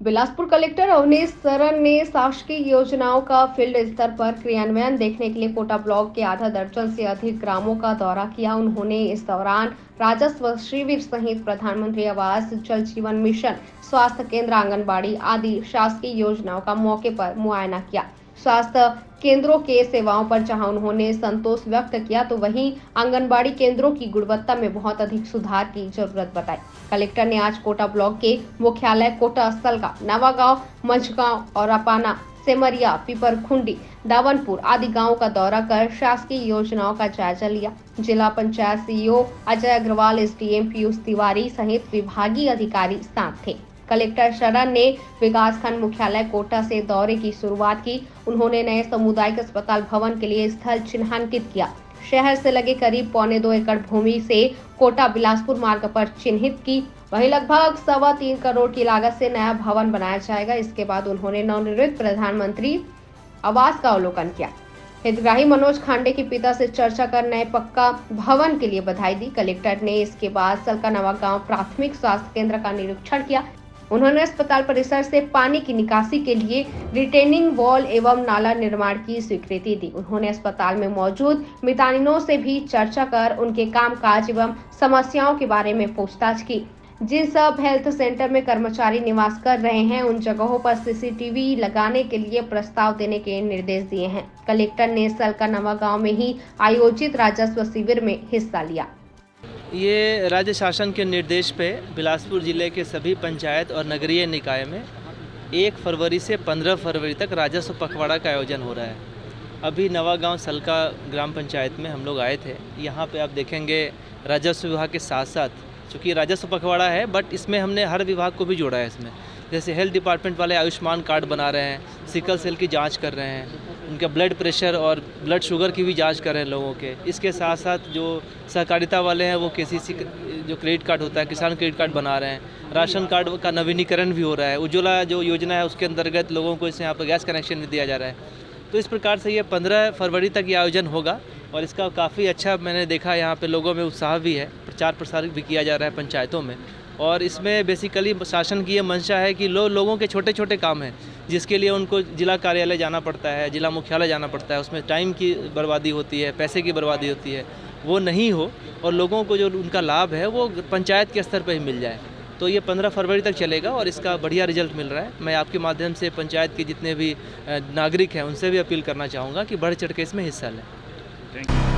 Bilaspur collector Awanish Saran ने शासकीय योजनाओं का फील्ड स्तर पर क्रियान्वयन देखने के लिए कोटा ब्लॉक के आधा दर्जन से अधिक ग्रामों का दौरा किया। उन्होंने इस दौरान राजस्व शिविर सहित प्रधानमंत्री आवास, जल जीवन मिशन, स्वास्थ्य केंद्र, आंगनबाड़ी आदि शासकीय योजनाओं का मौके पर मुआयना किया। स्वास्थ्य केंद्रों के सेवाओं पर जहां उन्होंने संतोष व्यक्त किया, तो वहीं आंगनबाड़ी केंद्रों की गुणवत्ता में बहुत अधिक सुधार की जरूरत बताई। कलेक्टर ने आज कोटा ब्लॉक के मुख्यालय कोटा स्थल का नवागांव, मंझगांव और अपाना, सेमरिया, पीपरखुंडी, दावनपुर आदि गांवों का दौरा कर शासकीय योजनाओं का जायजा लिया। जिला पंचायत सीईओ अजय अग्रवाल, एसडीएम पीयूष तिवारी सहित विभागीय अधिकारी साथ थे। कलेक्टर शरण ने विकासखंड मुख्यालय कोटा से दौरे की शुरुआत की। उन्होंने नए सामुदायिक अस्पताल भवन के लिए स्थल चिन्हांकित किया। शहर से लगे करीब 2.25 एकड़ भूमि से कोटा बिलासपुर मार्ग पर चिन्हित की। वहीं लगभग 3.25 करोड़ की लागत से नया भवन बनाया जाएगा। इसके बाद उन्होंने नवनिर्मित प्रधानमंत्री आवास का अवलोकन किया। हितग्राही मनोज खांडे के पिता से चर्चा कर नए पक्का भवन के लिए बधाई दी। कलेक्टर ने इसके बाद सलका नवागांव प्राथमिक स्वास्थ्य केंद्र का निरीक्षण किया। उन्होंने अस्पताल परिसर से पानी की निकासी के लिए रिटेनिंग वॉल एवं नाला निर्माण की स्वीकृति दी। उन्होंने अस्पताल में मौजूद मितानिनों से भी चर्चा कर उनके कामकाज एवं समस्याओं के बारे में पूछताछ की। जिन सब हेल्थ सेंटर में कर्मचारी निवास कर रहे हैं, उन जगहों पर सीसीटीवी लगाने के लिए प्रस्ताव देने के निर्देश दिए हैं। कलेक्टर ने सलका नवागांव में ही आयोजित राजस्व शिविर में हिस्सा लिया। ये राज्य शासन के निर्देश पे बिलासपुर जिले के सभी पंचायत और नगरीय निकाय में 1 फरवरी से 15 फरवरी तक राजस्व पखवाड़ा का आयोजन हो रहा है। अभी नवागांव सलका ग्राम पंचायत में हम लोग आए थे। यहाँ पे आप देखेंगे राजस्व विभाग के साथ साथ, चूँकि राजस्व पखवाड़ा है बट इसमें हमने हर विभाग को भी जोड़ा है। इसमें जैसे हेल्थ डिपार्टमेंट वाले आयुष्मान कार्ड बना रहे हैं, सिकल सेल की जाँच कर रहे हैं, उनका ब्लड प्रेशर और ब्लड शुगर की भी जांच कर रहे हैं लोगों के। इसके साथ साथ जो सहकारिता वाले हैं वो केसीसी जो क्रेडिट कार्ड होता है, किसान क्रेडिट कार्ड बना रहे हैं। राशन कार्ड का नवीनीकरण भी हो रहा है। उज्ज्वला जो योजना है उसके अंतर्गत लोगों को इससे यहाँ पर गैस कनेक्शन भी दिया जा रहा है। तो इस प्रकार से ये 15 फरवरी तक ये आयोजन होगा और इसका काफ़ी अच्छा मैंने देखा, यहाँ पर लोगों में उत्साह भी है। प्रचार प्रसार भी किया जा रहा है पंचायतों में। और इसमें बेसिकली शासन की ये मंशा है कि लोगों के छोटे छोटे काम हैं जिसके लिए उनको जिला कार्यालय जाना पड़ता है, जिला मुख्यालय जाना पड़ता है, उसमें टाइम की बर्बादी होती है, पैसे की बर्बादी होती है, वो नहीं हो और लोगों को जो उनका लाभ है वो पंचायत के स्तर पर ही मिल जाए। तो ये 15 फरवरी तक चलेगा और इसका बढ़िया रिजल्ट मिल रहा है। मैं आपके माध्यम से पंचायत के जितने भी नागरिक हैं उनसे भी अपील करना चाहूँगा कि बढ़ चढ़ के इसमें हिस्सा लें। Thank you.